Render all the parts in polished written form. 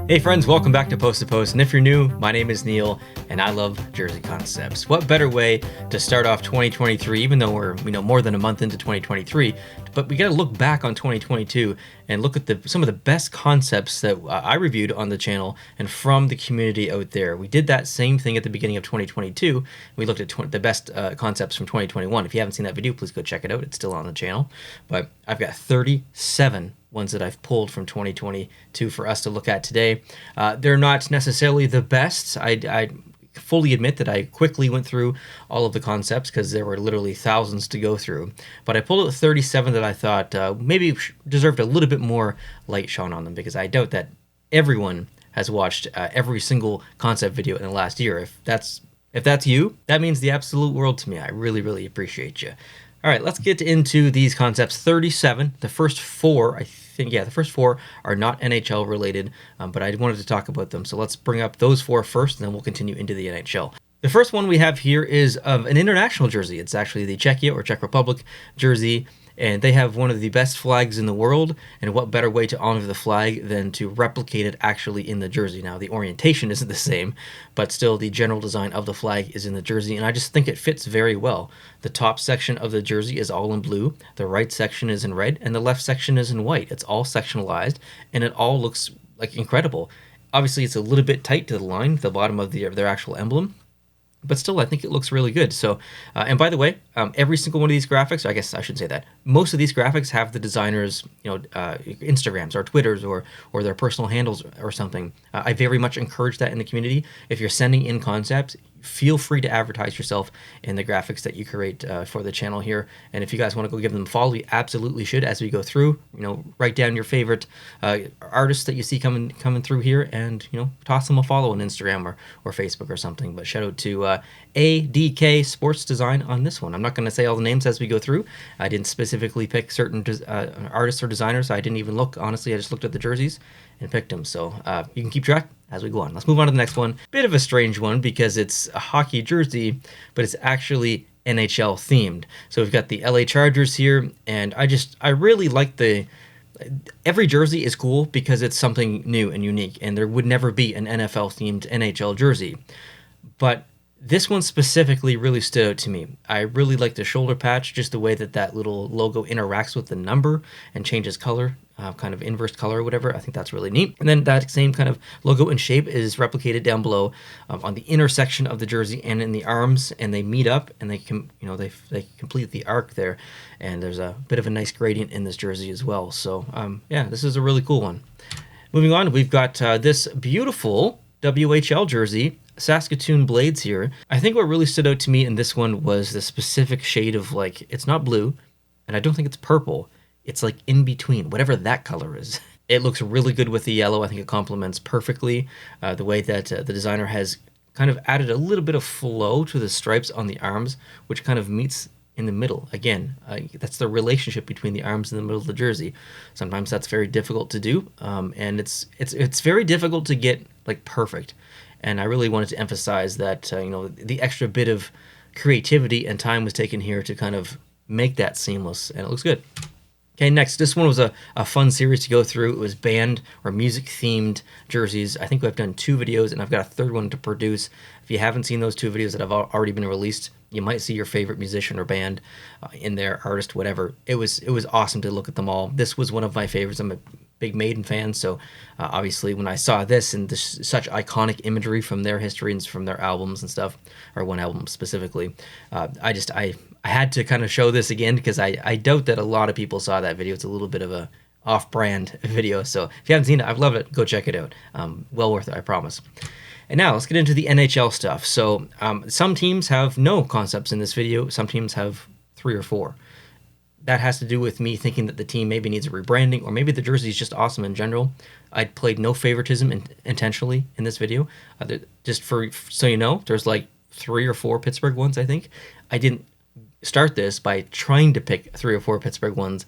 Hey friends, welcome back to Post to Post, and if you're new, my name is Neil, and I love jersey concepts. What better way to start off 2023, even though we're more than a month into 2023, but we got to look back on 2022 and look at some of the best concepts that I reviewed on the channel and from the community out there. We did that same thing at the beginning of 2022. We looked at the best concepts from 2021. If you haven't seen that video, please go check it out. It's still on the channel. But I've got 37 ones that I've pulled from 2022 for us to look at today. They're not necessarily the best. I fully admit that I quickly went through all of the concepts because there were literally thousands to go through. But I pulled out 37 that I thought maybe deserved a little bit more light shone on them, because I doubt that everyone has watched every single concept video in the last year. If that's you, that means the absolute world to me. I really, really appreciate you. All right, let's get into these concepts. 37. The first four, the first four are not NHL related, but I wanted to talk about them. So let's bring up those four first, and then we'll continue into the NHL. The first one we have here is of an international jersey. It's actually the Czechia or Czech Republic jersey, and they have one of the best flags in the world, and what better way to honor the flag than to replicate it actually in the jersey. Now, the orientation isn't the same, but still the general design of the flag is in the jersey, and I just think it fits very well. The top section of the jersey is all in blue, the right section is in red, and the left section is in white. It's all sectionalized, and it all looks like incredible. Obviously, it's a little bit tight to the line at the bottom of their actual emblem, but still, I think it looks really good. So, and by the way, every single one of these graphics, I guess I shouldn't say that, most of these graphics have the designers, Instagrams or Twitters or their personal handles or something. I very much encourage that in the community. If you're sending in concepts, feel free to advertise yourself in the graphics that you create for the channel here. And if you guys want to go give them a follow, you absolutely should. As we go through, write down your favorite artists that you see coming through here, and toss them a follow on Instagram or Facebook or something. But shout out to ADK Sports Design on this one. I'm not going to say all the names as we go through. I didn't specifically pick certain artists or designers. I didn't even look, honestly. I just looked at the jerseys and picked them. So you can keep track as we go on. Let's move on to the next one. Bit of a strange one because it's a hockey jersey, but it's actually NHL themed. So we've got the LA Chargers here, and I really like every jersey is cool because it's something new and unique, and there would never be an NFL themed NHL jersey. But this one specifically really stood out to me. I really like the shoulder patch, just the way that little logo interacts with the number and changes color, kind of inverse color or whatever. I think that's really neat. And then that same kind of logo and shape is replicated down below on the intersection of the jersey and in the arms, and they meet up and they complete the arc there. And there's a bit of a nice gradient in this jersey as well. So this is a really cool one. Moving on, we've got this beautiful WHL jersey, Saskatoon Blades here. I think what really stood out to me in this one was the specific shade of, it's not blue, and I don't think it's purple. It's like in between, whatever that color is. It looks really good with the yellow. I think it complements perfectly the way that the designer has kind of added a little bit of flow to the stripes on the arms, which kind of meets in the middle. Again, that's the relationship between the arms in the middle of the jersey. Sometimes that's very difficult to do, and it's very difficult to get perfect. And I really wanted to emphasize that the extra bit of creativity and time was taken here to kind of make that seamless, and it looks good. Okay, next, this one was a fun series to go through. It was band or music-themed jerseys. I think I've done 2 videos, and I've got a third one to produce. If you haven't seen those 2 videos that have already been released, you might see your favorite musician or band in there, artist, whatever. It was awesome to look at them all. This was one of my favorites. I'm a big Maiden fan, so obviously when I saw this and such iconic imagery from their history and from their albums and stuff, or one album specifically, I had to kind of show this again because I doubt that a lot of people saw that video. It's a little bit of a off-brand video, so if you haven't seen it, I've loved it. Go check it out. Well worth it, I promise. And now let's get into the NHL stuff. So some teams have no concepts in this video. Some teams have 3 or 4. That has to do with me thinking that the team maybe needs a rebranding, or maybe the jersey is just awesome in general. I played no favoritism intentionally in this video. Just so you know, there's 3 or 4 Pittsburgh ones, I think. I didn't start this by trying to pick 3 or 4 Pittsburgh ones.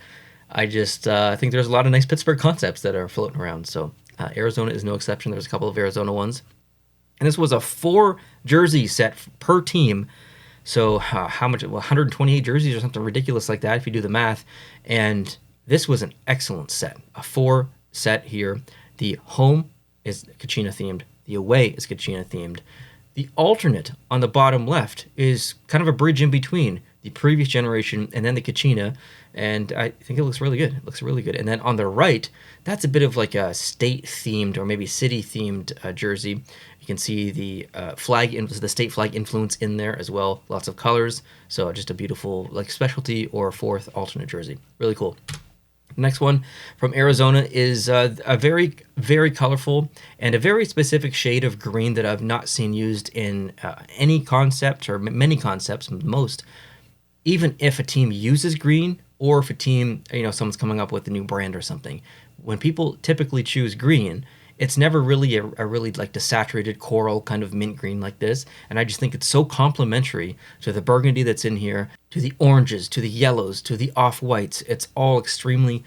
I just think there's a lot of nice Pittsburgh concepts that are floating around. So Arizona is no exception. There's a couple of Arizona ones. And this was a 4 jersey set per team. So how much? 128 jerseys or something ridiculous like that if you do the math. And this was an excellent set. A 4 set here. The home is Kachina themed. The away is Kachina themed. The alternate on the bottom left is kind of a bridge in between the previous generation and then the Kachina, and I think it looks really good. It looks really good. And then on the right, that's a bit of like a state-themed or maybe city-themed jersey. You can see the the state flag influence in there as well. Lots of colors, so just a beautiful like specialty or fourth alternate jersey. Really cool. Next one from Arizona is a very, very colorful and a very specific shade of green that I've not seen used in any concept or many concepts, most. Even if a team uses green or if a team, someone's coming up with a new brand or something, when people typically choose green, it's never really a really like the saturated coral kind of mint green like this. And I just think it's so complementary to the burgundy that's in here, to the oranges, to the yellows, to the off-whites. It's all extremely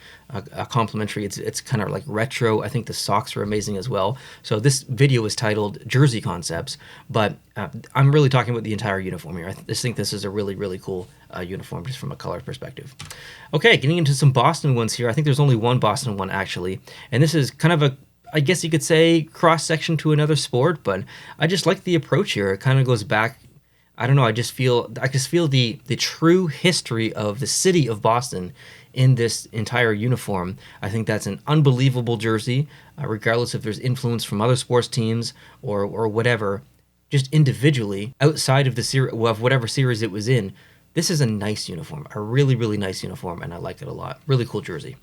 complementary. It's kind of like retro. I think the socks are amazing as well. So this video is titled Jersey Concepts, but I'm really talking about the entire uniform here. I just think this is a really, really cool uniform just from a color perspective. Okay, getting into some Boston ones here. I think there's only one Boston one actually. And this is kind of I guess you could say cross-section to another sport, but I just like the approach here. It kind of goes back, I don't know, I just feel the true history of the city of Boston in this entire uniform. I think that's an unbelievable jersey, regardless if there's influence from other sports teams or whatever, just individually, outside of the series, of whatever series it was in. This is a nice uniform, a really, really nice uniform, and I like it a lot. Really cool jersey.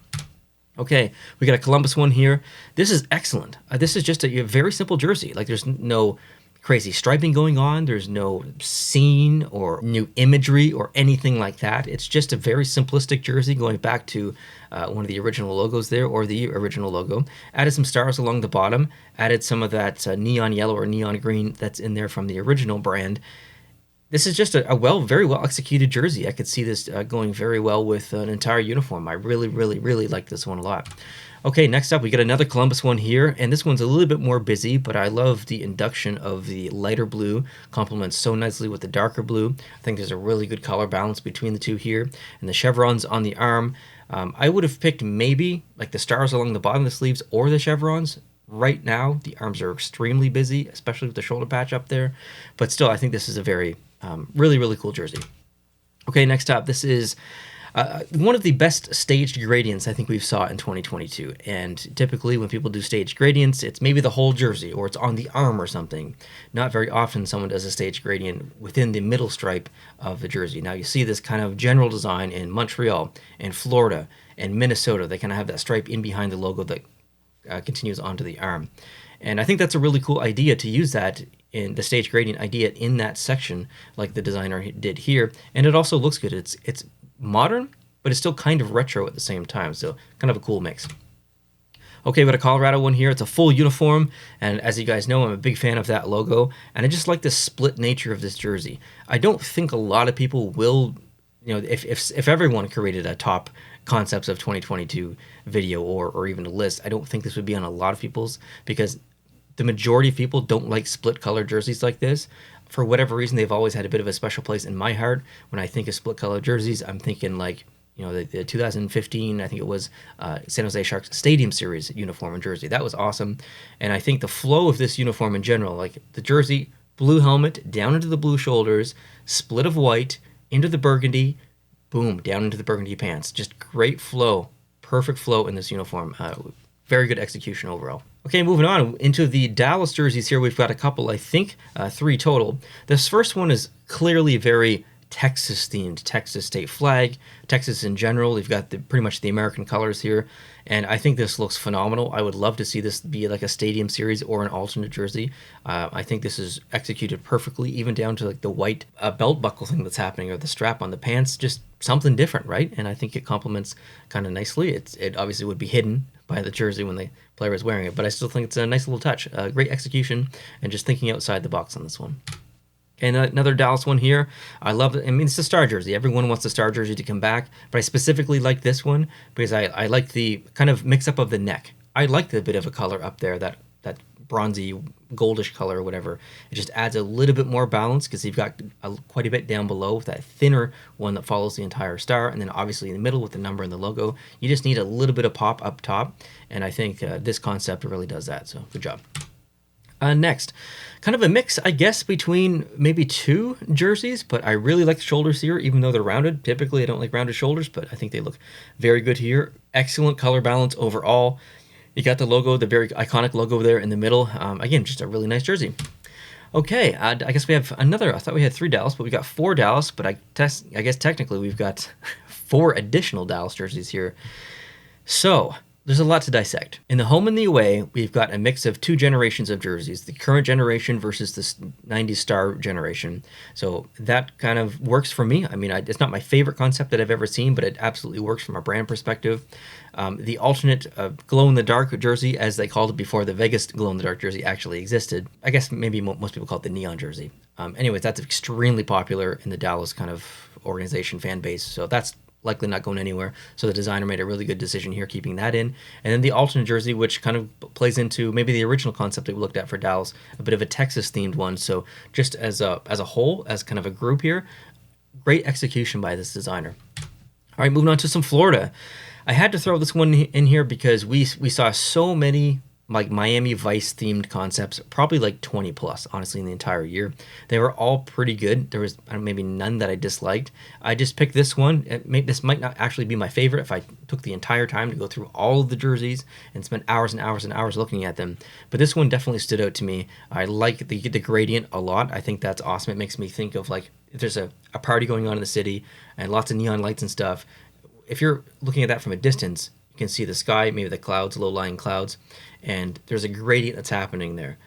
Okay, we got a Columbus one here. This is excellent. This is just a very simple jersey. Like there's no crazy striping going on. There's no scene or new imagery or anything like that. It's just a very simplistic jersey going back to one of the original logos there, or the original logo. Added some stars along the bottom. Added some of that neon yellow or neon green that's in there from the original brand. This is just a very well executed jersey. I could see this going very well with an entire uniform. I really, really, really like this one a lot. Okay, next up we got another Columbus one here, and this one's a little bit more busy, but I love the induction of the lighter blue. Complements so nicely with the darker blue. I think there's a really good color balance between the two here. And the chevrons on the arm, I would have picked maybe like the stars along the bottom of the sleeves or the chevrons. Right now, the arms are extremely busy, especially with the shoulder patch up there. But still, I think this is a very really, really cool jersey. Okay, next up, this is one of the best staged gradients I think we've saw in 2022. And typically when people do staged gradients, it's maybe the whole jersey or it's on the arm or something. Not very often someone does a staged gradient within the middle stripe of the jersey. Now you see this kind of general design in Montreal and Florida and Minnesota. They kind of have that stripe in behind the logo that continues onto the arm. And I think that's a really cool idea to use that in the stage gradient idea in that section like the designer did here. And it also looks good. It's modern, but it's still kind of retro at the same time. So kind of a cool mix. Okay, we got a Colorado one here. It's a full uniform. And as you guys know, I'm a big fan of that logo. And I just like the split nature of this jersey. I don't think a lot of people will, if everyone created a top concepts of 2022 video or even a list, I don't think this would be on a lot of people's, because the majority of people don't like split color jerseys like this. For whatever reason, they've always had a bit of a special place in my heart. When I think of split color jerseys, I'm thinking like, the 2015, I think it was San Jose Sharks Stadium Series uniform and jersey. That was awesome. And I think the flow of this uniform in general, like the jersey, blue helmet, down into the blue shoulders, split of white, into the burgundy, boom, down into the burgundy pants. Just great flow, perfect flow in this uniform. Very good execution overall. Okay, moving on into the Dallas jerseys here. We've got a couple, I think 3 total. This first one is clearly very Texas themed, Texas state flag, Texas in general. You've got pretty much the American colors here, and I think this looks phenomenal. I would love to see this be like a stadium series or an alternate jersey. I think this is executed perfectly, even down to like the white belt buckle thing that's happening or the strap on the pants, just something different, right? And I think it complements kind of nicely. It obviously would be hidden by the jersey when the player is wearing it, but I still think it's a nice little touch. Great execution and just thinking outside the box on this one. And another Dallas one here. I love it. I mean, it's a star jersey. Everyone wants the star jersey to come back, but I specifically like this one because I like the kind of mix up of the neck. I like the bit of a color up there that bronzy, goldish color or whatever. It just adds a little bit more balance because you've got quite a bit down below with that thinner one that follows the entire star, and then obviously in the middle with the number and the logo. You just need a little bit of pop up top, and I think this concept really does that, so good job. Next, kind of a mix, I guess, between maybe two jerseys, but I really like the shoulders here, even though they're rounded. Typically, I don't like rounded shoulders, but I think they look very good here. Excellent color balance overall. You got the logo, the very iconic logo there in the middle. Again, just a really nice jersey. Okay, I guess we have another. I thought we had 3 Dallas, but we got 4 Dallas, but I guess technically we've got 4 additional Dallas jerseys here. So there's a lot to dissect. In the home and the away, we've got a mix of 2 generations of jerseys, the current generation versus the 90s star generation. So that kind of works for me. I mean, it's not my favorite concept that I've ever seen, but it absolutely works from a brand perspective. The alternate glow-in-the-dark jersey, as they called it before the Vegas glow-in-the-dark jersey actually existed. I guess maybe most people call it the neon jersey. Anyways, that's extremely popular in the Dallas kind of organization fan base. So that's likely not going anywhere. So the designer made a really good decision here, keeping that in. And then the alternate jersey, which kind of plays into maybe the original concept that we looked at for Dallas, a bit of a Texas-themed one. So just as a whole, as kind of a group here, great execution by this designer. All right, moving on to some Florida. I had to throw this one in here because we saw so many like Miami Vice themed concepts, probably like 20 plus, honestly, in the entire year. They were all pretty good. There was maybe none that I disliked. I just picked this one. This might not actually be my favorite if I took the entire time to go through all of the jerseys and spent hours and hours and hours looking at them. But this one definitely stood out to me. I like the gradient a lot. I think that's awesome. It makes me think of like if there's a party going on in the city and lots of neon lights and stuff. If you're looking at that from a distance, you can see the sky, maybe the clouds, low-lying clouds, and there's a gradient that's happening there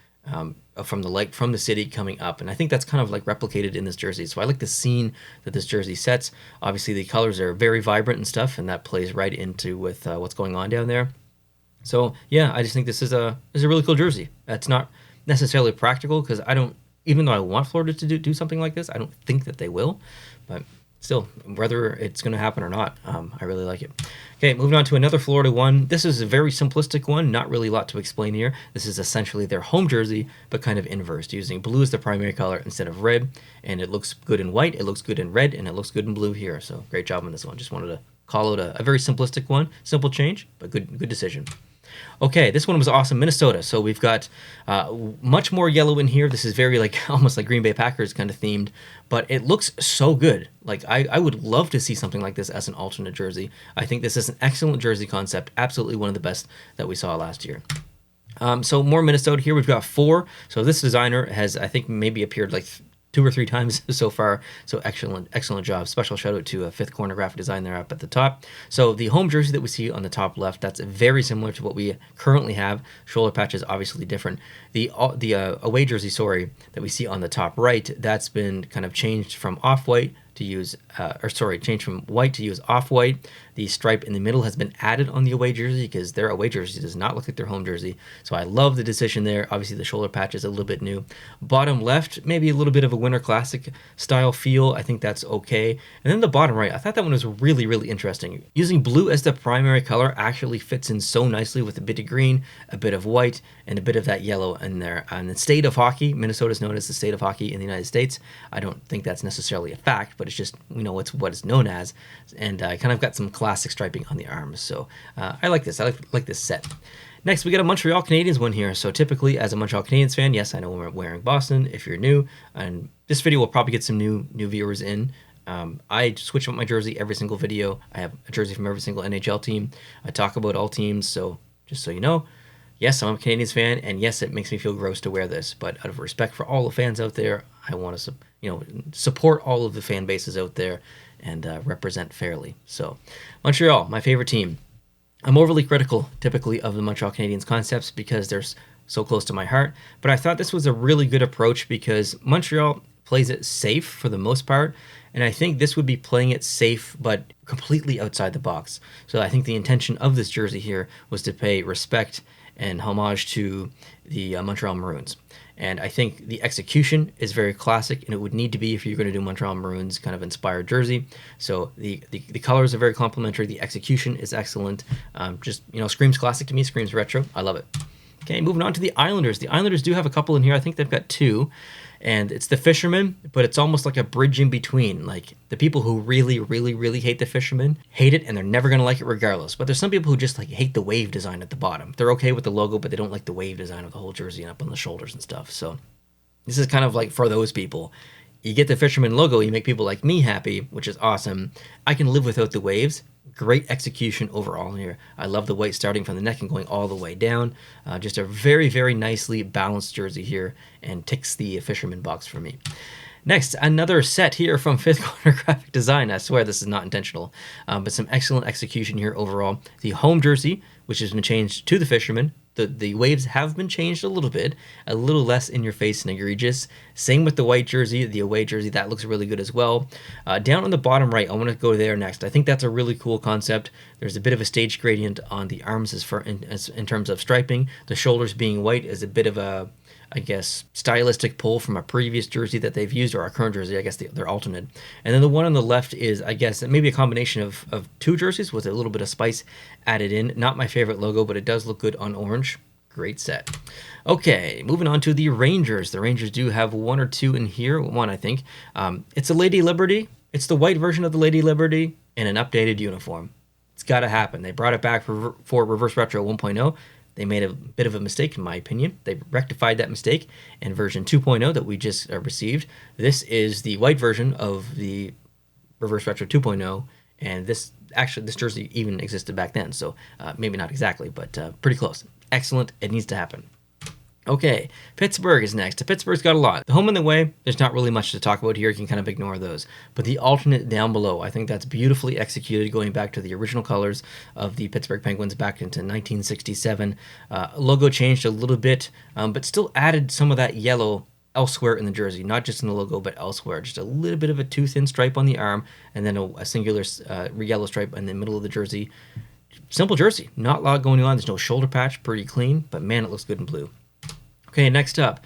from the light from the city coming up. And I think that's kind of like replicated in this jersey. So I like the scene that this jersey sets. Obviously, the colors are very vibrant and stuff, and that plays right into with what's going on down there. So yeah, I just think this is a really cool jersey. It's not necessarily practical because even though I want Florida to do something like this, I don't think that they will, but still, whether it's going to happen or not, I really like it. Okay, moving on to another Florida one. This is a very simplistic one, not really a lot to explain here. This is essentially their home jersey, but kind of inversed, using blue as the primary color instead of red, and it looks good in white, it looks good in red, and it looks good in blue here. So great job on this one. Just wanted to call it a very simplistic one, simple change, but good decision. Okay, this one was awesome, Minnesota. So we've got much more yellow in here. This is very almost like Green Bay Packers kind of themed, but it looks so good. Like I would love to see something like this as an alternate jersey. I think this is an excellent jersey concept, absolutely one of the best that we saw last year. So more Minnesota here. We've got 4. So this designer has, I think, maybe appeared like 2 or 3 times so far. So excellent job. Special shout out to Fifth Corner Graphic Design there up at the top. So the home jersey that we see on the top left, that's very similar to what we currently have. Shoulder patch is obviously different. The away jersey, that we see on the top right, that's been kind of changed from off-white to use, changed from white to use off-white. The stripe in the middle has been added on the away jersey because their away jersey does not look like their home jersey. So I love the decision there. Obviously, the shoulder patch is a little bit new. Bottom left, maybe a little bit of a Winter Classic style feel. I think that's okay. And then the bottom right, I thought that one was really, really interesting. Using blue as the primary color actually fits in so nicely with a bit of green, a bit of white, and a bit of that yellow in there. And the state of hockey, Minnesota is known as the state of hockey in the United States. I don't think that's necessarily a fact, but it's just, it's what it's known as. And I kind of got some classic striping on the arms. So I like this. I like this set. Next, we got a Montreal Canadiens one here. So typically, as a Montreal Canadiens fan, yes, I know we're wearing Boston if you're new. And this video will probably get some new viewers in. I switch up my jersey every single video. I have a jersey from every single NHL team. I talk about all teams. So just so you know, yes, I'm a Canadiens fan. And yes, it makes me feel gross to wear this. But out of respect for all the fans out there, I want to support all of the fan bases out there and represent fairly. So Montreal, my favorite team. I'm overly critical typically of the Montreal Canadiens concepts because they're so close to my heart, but I thought this was a really good approach because Montreal plays it safe for the most part, and I think this would be playing it safe but completely outside the box. So I think the intention of this jersey here was to pay respect and homage to the Montreal Maroons. And I think the execution is very classic, and it would need to be if you're going to do Montreal Maroons kind of inspired jersey. So the colors are very complementary. The execution is excellent. Screams classic to me, screams retro. I love it. Okay, moving on to the Islanders. The Islanders do have a couple in here. I think they've got two. And it's the Fisherman, but it's almost like a bridge in between. Like the people who really, really, really hate the Fisherman hate it, and they're never gonna like it regardless. But there's some people who just like hate the wave design at the bottom. They're okay with the logo, but they don't like the wave design of the whole jersey and up on the shoulders and stuff. So this is kind of like for those people. You get the Fisherman logo, you make people like me happy, which is awesome. I can live without the waves. Great execution overall here. I love the white starting from the neck and going all the way down. Just a very, very nicely balanced jersey here, and ticks the Fisherman box for me. Next, another set here from Fifth Corner Graphic Design. I swear this is not intentional, but some excellent execution here overall. The home jersey, which has been changed to the Fisherman. The waves have been changed a little less in your face and egregious. Same with the white jersey, the away jersey, that looks really good as well. Down on the bottom right, I want to go there next. I think that's a really cool concept. There's a bit of a stage gradient on the arms in terms of striping. The shoulders being white is a bit of a, I guess, stylistic pull from a previous jersey that they've used, or our current jersey. I guess they're alternate. And then the one on the left is, I guess, maybe a combination of two jerseys with a little bit of spice added in. Not my favorite logo, but it does look good on orange. Great set. Okay, moving on to the Rangers. The Rangers do have one or two in here. One, I think. It's a Lady Liberty. It's the white version of the Lady Liberty in an updated uniform. It's got to happen. They brought it back for Reverse Retro 1.0. They made a bit of a mistake, in my opinion. They rectified that mistake in version 2.0 that we just received. This is the white version of the Reverse Retro 2.0, and this jersey even existed back then, so maybe not exactly, but pretty close. Excellent. It needs to happen. Okay, Pittsburgh is next. Pittsburgh's got a lot. The home and the away, there's not really much to talk about here. You can kind of ignore those. But the alternate down below, I think that's beautifully executed, going back to the original colors of the Pittsburgh Penguins back into 1967. Logo changed a little bit, but still added some of that yellow elsewhere in the jersey, not just in the logo, but elsewhere. Just a little bit of a too thin stripe on the arm, and then a singular yellow stripe in the middle of the jersey. Simple jersey, not a lot going on. There's no shoulder patch, pretty clean, but man, it looks good in blue. Okay, next up,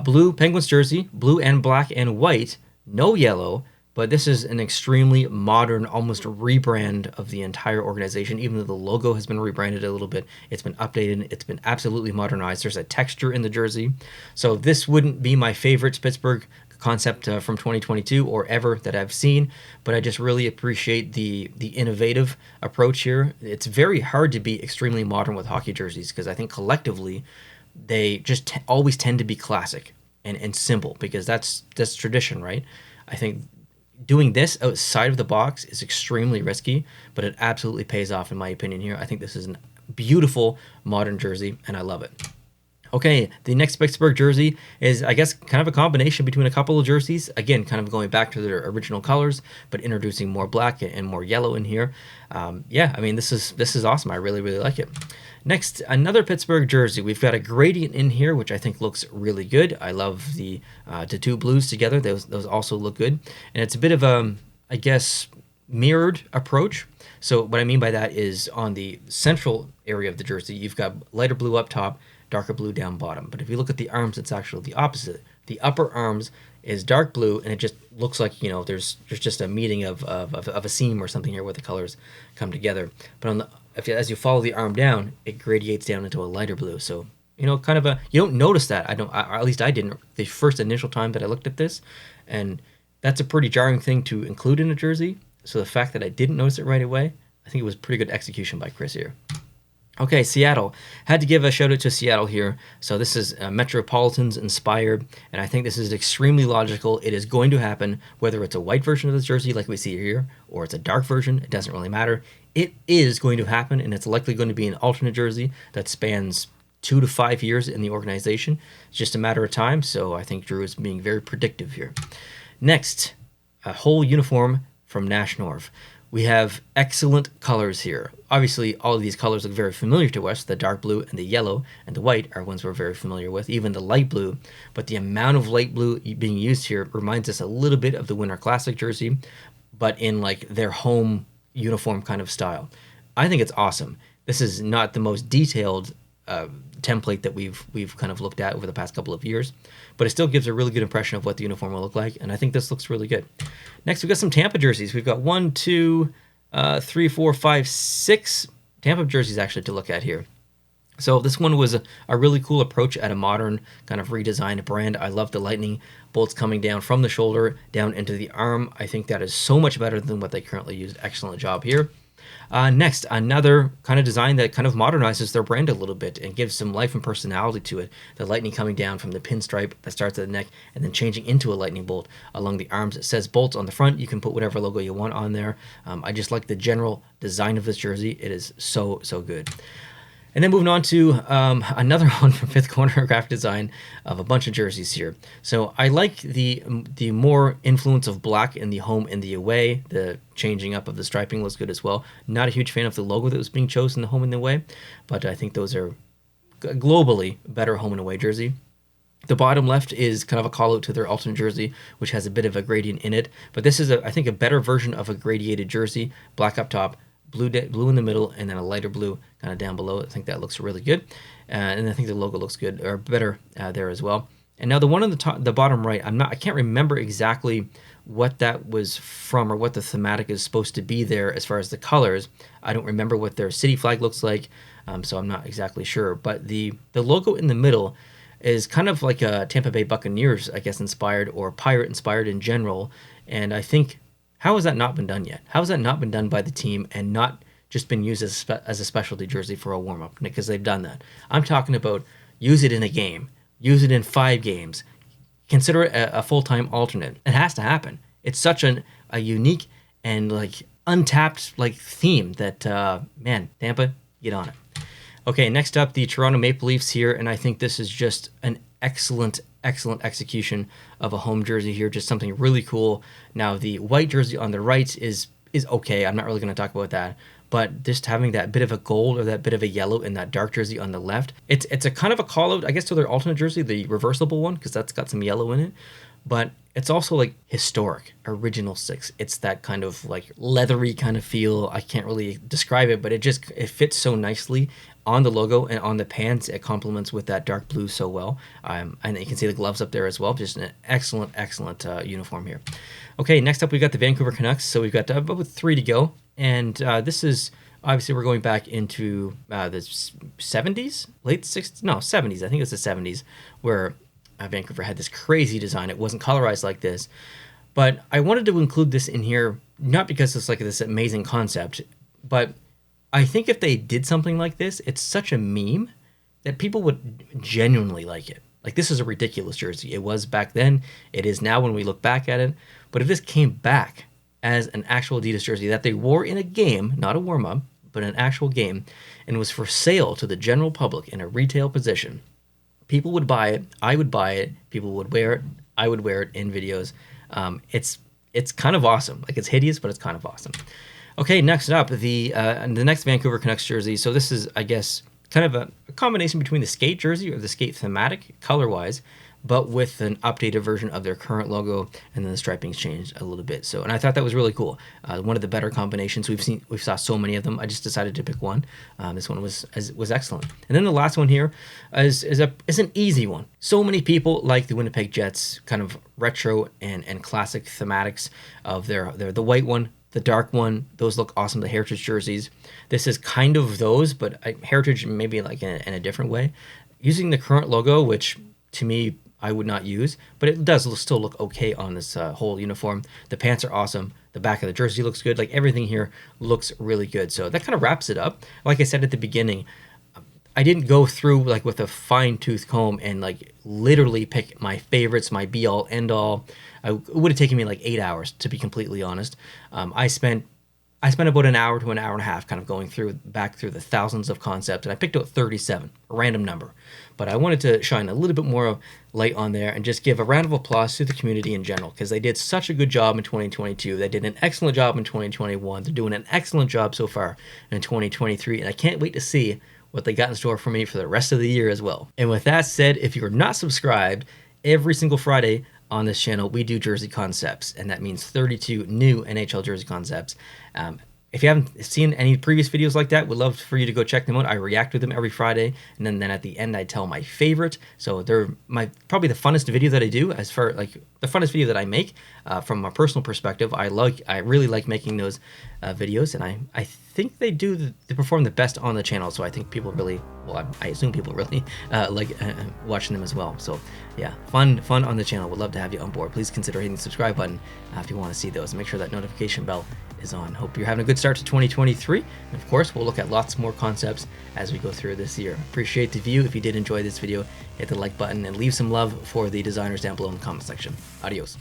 blue Penguins jersey, blue and black and white, no yellow, but this is an extremely modern, almost rebrand of the entire organization. Even though the logo has been rebranded a little bit, it's been updated, it's been absolutely modernized. There's a texture in the jersey. So this wouldn't be my favorite Pittsburgh concept from 2022 or ever that I've seen, but I just really appreciate the innovative approach here. It's very hard to be extremely modern with hockey jerseys, because I think collectively they just always tend to be classic and simple, because that's tradition, right? I think doing this outside of the box is extremely risky, but it absolutely pays off in my opinion here. I think this is a beautiful modern jersey, and I love it. Okay, the next Pittsburgh jersey is, I guess, kind of a combination between a couple of jerseys. Again, kind of going back to their original colors, but introducing more black and more yellow in here. Yeah, I mean, this is awesome. I really, really like it. Next, another Pittsburgh jersey. We've got a gradient in here, which I think looks really good. I love the two blues together. Those also look good. And it's a bit of a, I guess, mirrored approach. So what I mean by that is on the central area of the jersey, you've got lighter blue up top, darker blue down bottom. But if you look at the arms, it's actually the opposite. The upper arms is dark blue, and it just looks like, you know, there's just a meeting of a seam or something here where the colors come together. But on the as you follow the arm down, it gradiates down into a lighter blue. So, you know, kind of you don't notice that. Or at least I didn't the first initial time that I looked at this, and that's a pretty jarring thing to include in a jersey. So the fact that I didn't notice it right away, I think it was pretty good execution by Chris here. Okay, Seattle. Had to give a shout out to Seattle here. So this is Metropolitans inspired, and I think this is extremely logical. It is going to happen, whether it's a white version of this jersey like we see here, or it's a dark version. It doesn't really matter. It is going to happen, and it's likely going to be an alternate jersey that spans 2 to 5 years in the organization. It's just a matter of time, so I think Drew is being very predictive here. Next, a whole uniform from Nash North. We have excellent colors here. Obviously, all of these colors look very familiar to us. The dark blue and the yellow and the white are ones we're very familiar with, even the light blue. But the amount of light blue being used here reminds us a little bit of the Winter Classic jersey, but in like their home uniform kind of style. I think it's awesome. This is not the most detailed template that we've kind of looked at over the past couple of years, but it still gives a really good impression of what the uniform will look like, and I think this looks really good. Next, we've got some Tampa jerseys. We've got 1, 2, 3, 4, 5, 6 Tampa jerseys actually to look at here. So this one was a really cool approach at a modern kind of redesigned brand. I love the lightning bolts coming down from the shoulder down into the arm. I think that is so much better than what they currently use. Excellent job here. Next, another kind of design that kind of modernizes their brand a little bit and gives some life and personality to it. The lightning coming down from the pinstripe that starts at the neck and then changing into a lightning bolt along the arms. It says bolts on the front. You can put whatever logo you want on there. I just like the general design of this jersey. It is so good. And then moving on to another one from Fifth Corner graphic design of a bunch of jerseys here. So I like the more influence of black in the home and the away. The changing up of the striping looks good as well. Not a huge fan of the logo that was being chosen, the home and the away, but I think those are globally better home and away jersey. The bottom left is kind of a call out to their alternate jersey, which has a bit of a gradient in it. But this is, I think, a better version of a gradiated jersey. Black up top, blue in the middle, and then a lighter blue kind of down below. I think that looks really good, and I think the logo looks good or better there as well. And now the one on the top, the bottom right, I can't remember exactly what that was from or what the thematic is supposed to be there as far as the colors. I don't remember what their city flag looks like, so I'm not exactly sure. But the logo in the middle is kind of like a Tampa Bay Buccaneers, I guess, inspired, or pirate inspired in general. And I think, how has that not been done yet? How has that not been done by the team and not just been used as a specialty jersey for a warm-up? Because they've done that. I'm talking about use it in a game. Use it in 5 games. Consider it a full-time alternate. It has to happen. It's such a unique and like untapped like theme that, man, Tampa, get on it. Okay, next up, the Toronto Maple Leafs here, and I think this is just an excellent execution of a home jersey here, just something really cool. Now, the white jersey on the right is okay. I'm not really going to talk about that, but just having that bit of a gold or that bit of a yellow in that dark jersey on the left, it's a kind of a call out, I guess, to their alternate jersey, the reversible one, because that's got some yellow in it, but it's also like historic, original 6. It's that kind of like leathery kind of feel. I can't really describe it, but it fits so nicely on the logo and on the pants. It complements with that dark blue so well. And you can see the gloves up there as well. Just an excellent uniform here. Okay, next up we got the Vancouver Canucks. So we've got about 3 to go. And this is, obviously we're going back into the 70s? Late 60s? No, 70s. I think it's the 70s where Vancouver had this crazy design. It wasn't colorized like this. But I wanted to include this in here, not because it's like this amazing concept, but I think if they did something like this, it's such a meme that people would genuinely like it. Like, this is a ridiculous jersey. It was back then. It is now when we look back at it. But if this came back as an actual Adidas jersey that they wore in a game, not a warm-up, but an actual game, and was for sale to the general public in a retail position, people would buy it. I would buy it. People would wear it. I would wear it in videos. It's kind of awesome. Like, it's hideous, but it's kind of awesome. Okay, next up, the next Vancouver Canucks jersey. So this is, I guess, kind of a combination between the skate jersey or the skate thematic, color-wise, but with an updated version of their current logo, and then the striping's changed a little bit. So, and I thought that was really cool. One of the better combinations we saw so many of them. I just decided to pick one. This one was excellent. And then the last one here is an easy one. So many people like the Winnipeg Jets kind of retro and classic thematics of the white one. The dark one, those look awesome. The Heritage jerseys. This is kind of those, but Heritage maybe like in a different way. Using the current logo, which to me I would not use, but it does still look okay on this whole uniform. The pants are awesome. The back of the jersey looks good. Like, everything here looks really good. So that kind of wraps it up. Like I said at the beginning, I didn't go through like with a fine-tooth comb and like literally pick my favorites, my be-all, end-all. It would have taken me like 8 hours, to be completely honest. I spent about an hour to an hour and a half kind of going back through the thousands of concepts, and I picked out 37, a random number. But I wanted to shine a little bit more light on there and just give a round of applause to the community in general, because they did such a good job in 2022. They did an excellent job in 2021. They're doing an excellent job so far in 2023, and I can't wait to see what they got in store for me for the rest of the year as well. And with that said, if you're not subscribed, every single Friday on this channel, we do jersey concepts, and that means 32 new NHL jersey concepts. if you haven't seen any previous videos like that, would love for you to go check them out. I react with them every Friday, and then at the end I tell my favorite. So they're probably the funnest video that I do, as far like the funnest video that I make from a personal perspective. I really like making those videos, and I think they perform the best on the channel. So I think people really, well, I assume people really like watching them as well. So yeah, fun on the channel. Would love to have you on board. Please consider hitting the subscribe button if you want to see those, and make sure that notification bell is on. Hope you're having a good start to 2023, and of course we'll look at lots more concepts as we go through this year. Appreciate the view. If you did enjoy this video, hit the like button and leave some love for the designers down below in the comment section. Adios.